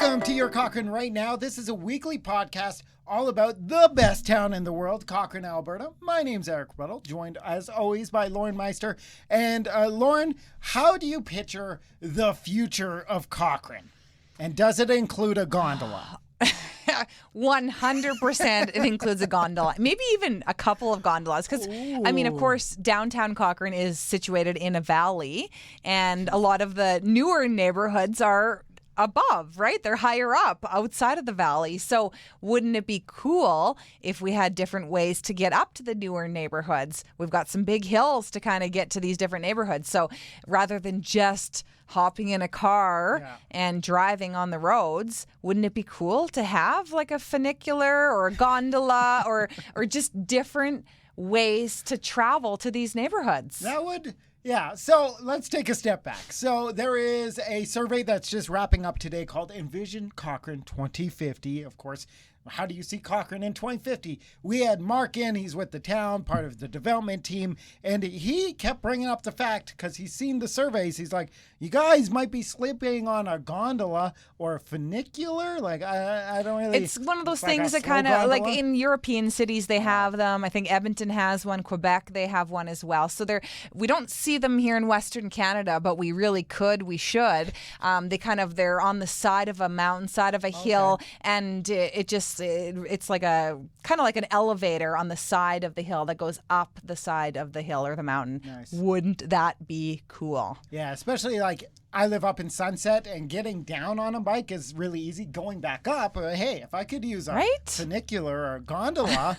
Welcome to Your Cochrane Right Now. This is a weekly podcast all about the best town in the world, Cochrane, Alberta. My name's Eric Ruddle, joined as always by Lauren Meister. And Lauren, how do you picture the future of Cochrane? And does it include a gondola? 100% it includes a gondola, maybe even a couple of gondolas, because I mean, of course, downtown Cochrane is situated in a valley, and a lot of the newer neighborhoods are above, right? They're higher up outside of the valley. So wouldn't it be cool if we had different ways to get up to the newer neighborhoods? We've got some big hills to kind of get to these different neighborhoods. So rather than just hopping in a car and driving on the roads, wouldn't it be cool to have like a funicular or a gondola or just different ways to travel to these neighborhoods? That would... Yeah, so let's take a step back. So there is a survey that's just wrapping up today called Envision Cochrane 2050. Of course, how do you see Cochrane in 2050? We had Mark in, he's with the town, part of the development team, and he kept bringing up the fact, because he's seen the surveys, he's like, you guys might be sleeping on a gondola or a funicular. Like, I don't really... It's one of those things that kind of, like in European cities, they have them. I think Edmonton has one. Quebec, they have one as well. So we don't see them here in Western Canada, but we really could. We should. They're on the side of a mountain, side of a hill, and it's like a kind of like an elevator on the side of the hill that goes up the side of the hill or the mountain. Nice. Wouldn't that be cool? Yeah, especially like I live up in Sunset, and getting down on a bike is really easy. Going back up, hey, if I could use a funicular or a gondola,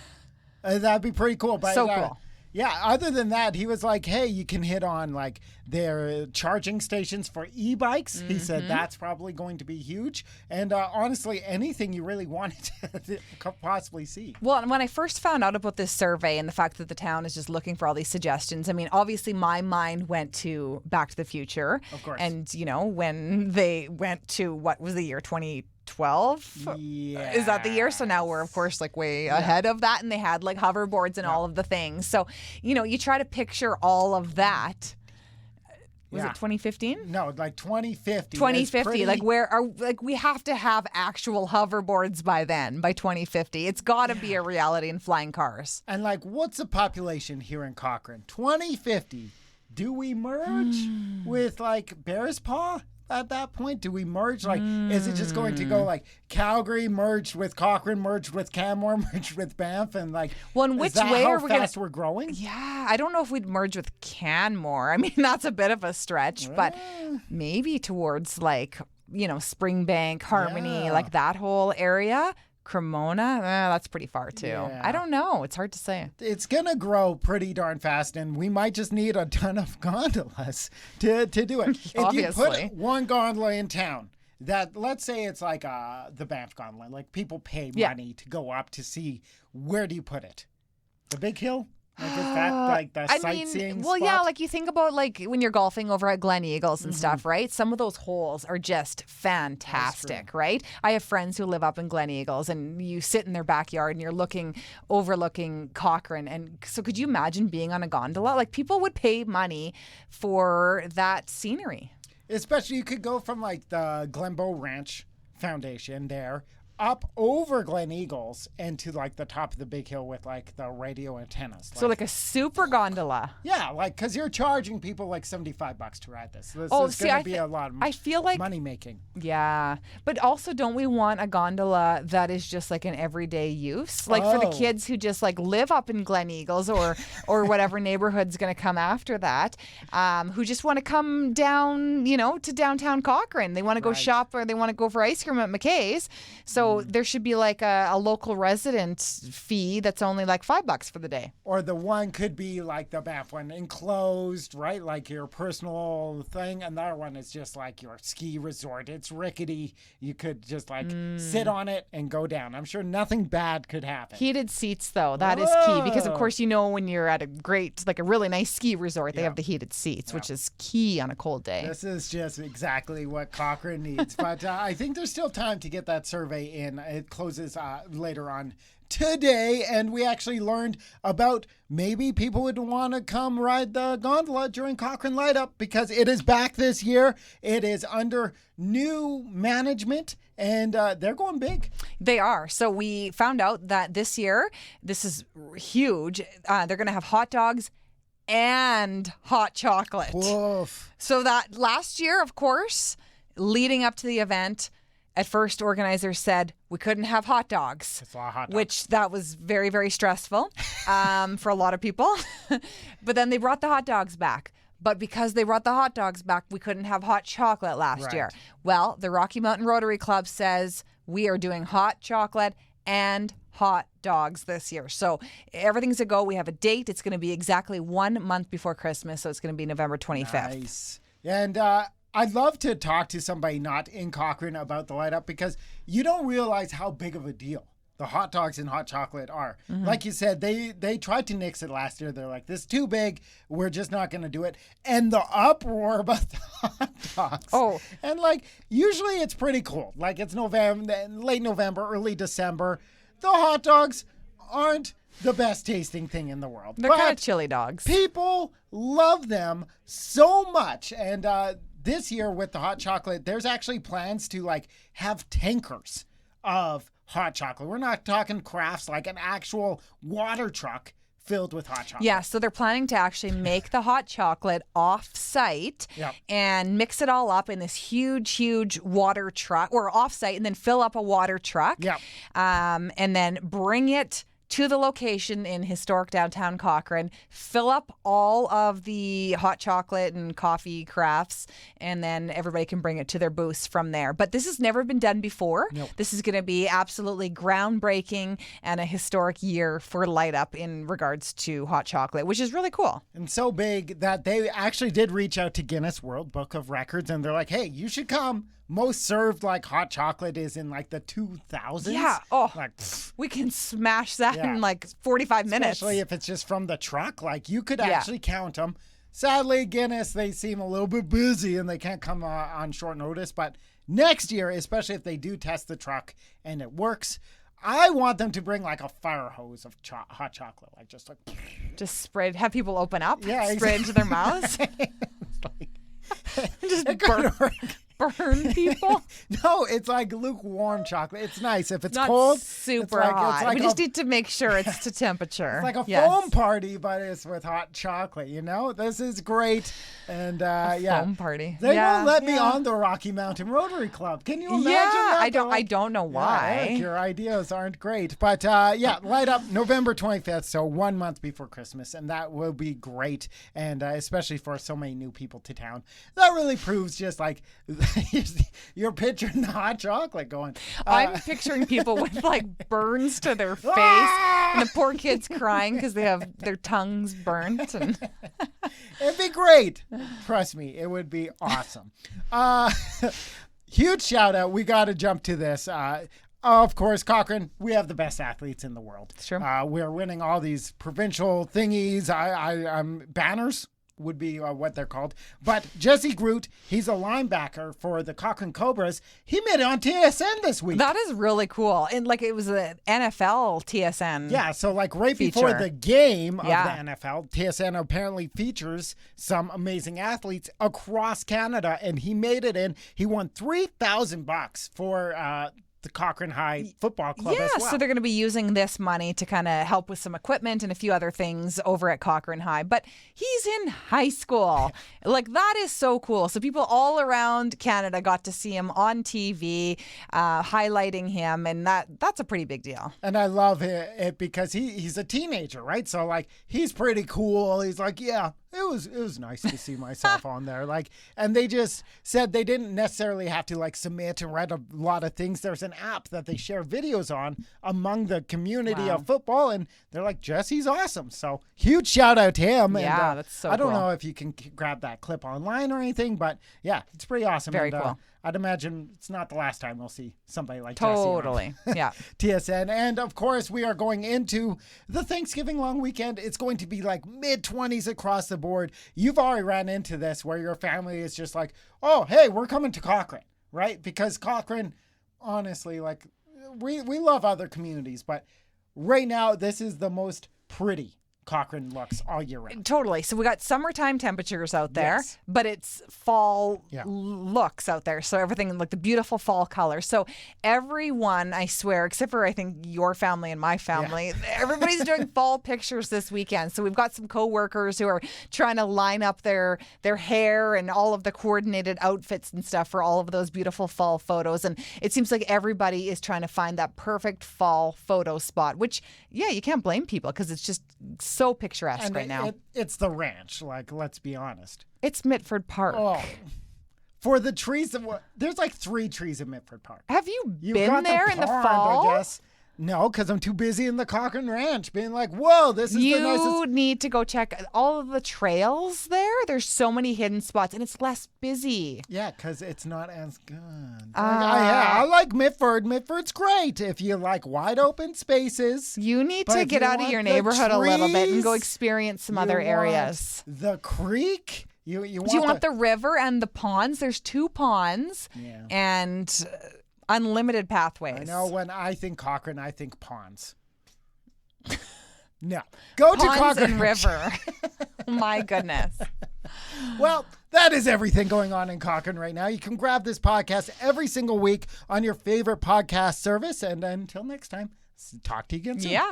that'd be pretty cool. But, so cool. Yeah, other than that, he was like, hey, you can hit on like their charging stations for e-bikes. Mm-hmm. He said that's probably going to be huge. And honestly, anything you really wanted to possibly see. Well, when I first found out about this survey and the fact that the town is just looking for all these suggestions, I mean, obviously my mind went to Back to the Future. Of course. And, you know, when they went to, what was the year, 2012? Yeah. Is that the year? So now we're, of course, like way ahead of that. And they had like hoverboards and all of the things. So, you know, you try to picture all of that. Was it 2015? No, like 2050. 2050. Like we have to have actual hoverboards by then, by 2050. It's got to be a reality in flying cars. And like, what's the population here in Cochrane? 2050. Do we merge with like Bear's Paw? At that point, do we merge? Like, is it just going to go like Calgary merged with Cochrane, merged with Canmore, merged with Banff, and like, well, in which way how are we fast we're growing? Yeah, I don't know if we'd merge with Canmore. I mean, that's a bit of a stretch, but maybe towards like, you know, Springbank, Harmony, like that whole area. Cremona, that's pretty far too. Yeah. I don't know. It's hard to say. It's going to grow pretty darn fast, and we might just need a ton of gondolas to do it. If you put one gondola in town, that let's say it's like the Banff gondola, like people pay money to go up to see, where do you put it? The big hill? Like, is that like the sightseeing spot? Yeah, like you think about like when you're golfing over at Glen Eagles and stuff, right? Some of those holes are just fantastic, right? I have friends who live up in Glen Eagles, and you sit in their backyard and you're overlooking Cochrane. And so could you imagine being on a gondola? Like, people would pay money for that scenery. Especially you could go from like the Glenbow Ranch Foundation there up over Glen Eagles and to like the top of the big hill with like the radio antennas. So like a super gondola. Yeah, like because you're charging people like $75 to ride this. This is going to be a lot of money making. Yeah, but also don't we want a gondola that is just like an everyday use? Like for the kids who just like live up in Glen Eagles or whatever neighborhood's going to come after that, who just want to come down, you know, to downtown Cochrane. They want to go shop or they want to go for ice cream at McKay's. So there should be like a local resident fee that's only like $5 for the day. Or the one could be like the Banff one, enclosed, right? Like your personal thing. And the other one is just like your ski resort. It's rickety. You could just like sit on it and go down. I'm sure nothing bad could happen. Heated seats, though, that is key. Because, of course, you know, when you're at a really nice ski resort, they have the heated seats, which is key on a cold day. This is just exactly what Cochrane needs. But I think there's still time to get that survey in. It closes later on today, and we actually learned about maybe people would want to come ride the gondola during Cochrane Light Up because it is back this year. It is under new management, and they're going big. They are. So we found out that this year, this is huge, they're going to have hot dogs and hot chocolate. Woof. So that last year, of course, leading up to the event, at first organizers said we couldn't have hot dogs, It's a lot of hot dogs. which that was very, very stressful for a lot of people. But then they brought the hot dogs back. But because they brought the hot dogs back, we couldn't have hot chocolate last year. Well, the Rocky Mountain Rotary Club says we are doing hot chocolate and hot dogs this year. So everything's a go. We have a date. It's going to be exactly 1 month before Christmas. So it's going to be November 25th. Nice. And I'd love to talk to somebody not in Cochrane about the light up because you don't realize how big of a deal the hot dogs and hot chocolate are. Like you said, they tried to nix it last year. They're like, this is too big. We're just not going to do it. And the uproar about the hot dogs. Oh. And like, usually it's pretty cool. Like it's November, late November, early December. The hot dogs aren't the best tasting thing in the world. They're kind of chili dogs. People love them so much. And this year with the hot chocolate, there's actually plans to like have tankers of hot chocolate. We're not talking crafts, like an actual water truck filled with hot chocolate. Yeah, so they're planning to actually make the hot chocolate off-site Yep. and mix it all up in this huge, huge water truck, or off-site, and then fill up a water truck. Yep. And then bring it to the location in historic downtown Cochrane, fill up all of the hot chocolate and coffee crafts, and then everybody can bring it to their booths from there. But this has never been done before. Nope. This is going to be absolutely groundbreaking and a historic year for Light Up in regards to hot chocolate, which is really cool. And so big that they actually did reach out to Guinness World Book of Records, and they're like, hey, you should come. Most served like hot chocolate is in like the 2000s. Yeah. Oh, Like, pfft. we can smash that Yeah. in like 45 minutes. Especially if it's just from the truck. Like you could actually count them. Sadly, Guinness, they seem a little bit busy and they can't come on short notice. But next year, especially if they do test the truck and it works, I want them to bring like a fire hose of hot chocolate. Like just like, Just spread, have people open up, Yeah, spray into their mouths, it's like just it could work. burn people. No, it's like lukewarm chocolate. It's nice. If it's Not cold, super it's hot. like We just need to make sure it's to temperature. It's like a Yes. foam party, but it's with hot chocolate, you know? This is great. And yeah. Foam party. They Yeah, won't let me yeah. on the Rocky Mountain Rotary Club. Can you imagine Yeah, that? I don't know Yeah, why. Eric, your ideas aren't great. But yeah, Light Up November 25th, so 1 month before Christmas. And that will be great. And especially for so many new people to town. That really proves just like you're picturing hot chocolate going. I'm picturing people with like burns to their face, and the poor kids crying because they have their tongues burnt. And It'd be great. Trust me, it would be awesome. Huge shout out. We got to jump to this. Of course, Cochrane, we have the best athletes in the world. It's true. We're winning all these provincial thingies. I'm banners would be what they're called. But Jesse Groot, he's a linebacker for the Cochrane Cobras. He made it on TSN this week. that is really cool. And like it was an NFL TSN. Yeah, so like right before feature. the game of Yeah. the NFL, TSN apparently features some amazing athletes across Canada, and he made it in. He won $3,000 for the Cochrane High Football Club Yeah, as well. so they're going to be using this money to kind of help with some equipment and a few other things over at Cochrane High. But he's in high school. Like, that is so cool. So people all around Canada got to see him on TV, highlighting him, and that's a pretty big deal. And I love it because he's a teenager, right? So like he's pretty cool. He's like, yeah, it was nice to see myself on there. Like, and they just said they didn't necessarily have to like submit and write a lot of things. There's an app that they share videos on among the community Wow. of football, and they're like, Jesse's awesome. So huge shout out to him. Yeah, and, that's so I don't cool. know if you can grab that clip online or anything, but yeah, it's pretty awesome. Very and, cool. I'd imagine it's not the last time we'll see somebody like Jesse on Totally. Yeah. TSN. And of course, we are going into the Thanksgiving long weekend. It's going to be like mid-20s across the board. You've already ran into this where your family is just like, oh, hey, we're coming to Cochrane, right? Because Cochrane, honestly, like we love other communities, but right now, this is the most pretty Cochrane looks all year round. Totally. So we got summertime temperatures out there, Yes. but it's fall Yeah. looks out there. So everything like the beautiful fall color. So everyone, I swear, except for I think your family and my family, everybody's doing fall pictures this weekend. So we've got some coworkers who are trying to line up their hair and all of the coordinated outfits and stuff for all of those beautiful fall photos. And it seems like everybody is trying to find that perfect fall photo spot, which, yeah, you can't blame people because it's just so picturesque And right now. it's the ranch, like, let's be honest. It's Mitford Park. Oh, for the trees, there's like 3 trees in Mitford Park. Have you You've been got there in the pond, fall? I guess. No, because I'm too busy in the Cochrane Ranch being like, whoa, this is the You nicest. need to go check all of the trails there. There's so many hidden spots and it's less busy. Yeah, because it's not as good. I like Mitford. Mitford's great if you like wide open spaces. You need But to if get you out of want your the neighborhood a little bit and go trees, experience some You other want areas. The creek. You Do you want the river and the ponds? There's 2 ponds Yeah. and unlimited pathways. I know when I think Cochrane, I think ponds. No. Go to Ponds Cochrane and river. My goodness. Well, that is everything going on in Cochrane right now. You can grab this podcast every single week on your favorite podcast service. And until next time, talk to you again soon. Yeah.